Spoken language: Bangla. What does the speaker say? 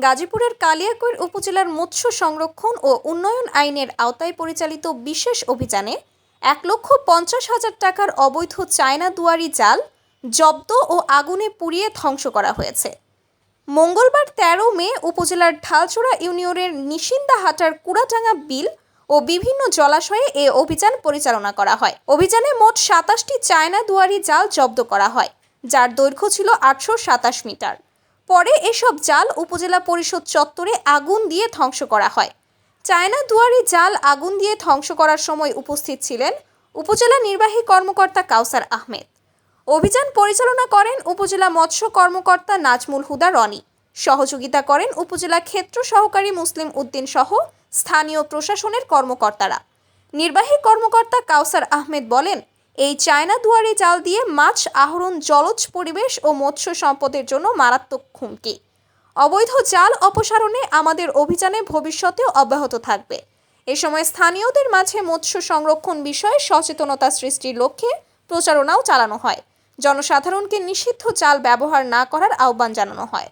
গাজীপুরের কালিয়াকৈর উপজেলার মৎস্য সংরক্ষণ ও উন্নয়ন আইনের আওতায় পরিচালিত বিশেষ অভিযানে 1,50,000 টাকার অবৈধ চায়না দুয়ারি জাল জব্দ ও আগুনে পুড়িয়ে ধ্বংস করা হয়েছে। মঙ্গলবার 13 মে উপজেলার ঢালচূড়া ইউনিয়নের নিশিন্দাহাটার কুড়াটাঙ্গা বিল ও বিভিন্ন জলাশয়ে এ অভিযান পরিচালনা করা হয়। অভিযানে মোট 27টি চায়না দুয়ারি জাল জব্দ করা হয়, যার দৈর্ঘ্য ছিল 827 মিটার। পরে এসব জাল উপজেলা পরিষদ চত্বরে আগুন দিয়ে ধ্বংস করা হয়। চায়না দুয়ারি জাল আগুন দিয়ে ধ্বংস করার সময় উপস্থিত ছিলেন উপজেলা নির্বাহী কর্মকর্তা কাউসার আহমেদ। অভিযান পরিচালনা করেন উপজেলা মৎস্য কর্মকর্তা নাজমুল হুদা রনি। সহযোগিতা করেন উপজেলা ক্ষেত্র সহকারী মুসলিম উদ্দিন সহ স্থানীয় প্রশাসনের কর্মকর্তারা। নির্বাহী কর্মকর্তা কাউসার আহমেদ বলেন, এই চায়না দুয়ারি জাল দিয়ে মাছ আহরণ জলজ পরিবেশ ও মৎস্য সম্পদের জন্য মারাত্মক হুমকি। অবৈধ জাল অপসারণে আমাদের অভিযানে ভবিষ্যতেও অব্যাহত থাকবে। এ সময় স্থানীয়দের মাঝে মৎস্য সংরক্ষণ বিষয়ে সচেতনতা সৃষ্টির লক্ষ্যে প্রচারণাও চালানো হয়। জনসাধারণকে নিষিদ্ধ জাল ব্যবহার না করার আহ্বান জানানো হয়।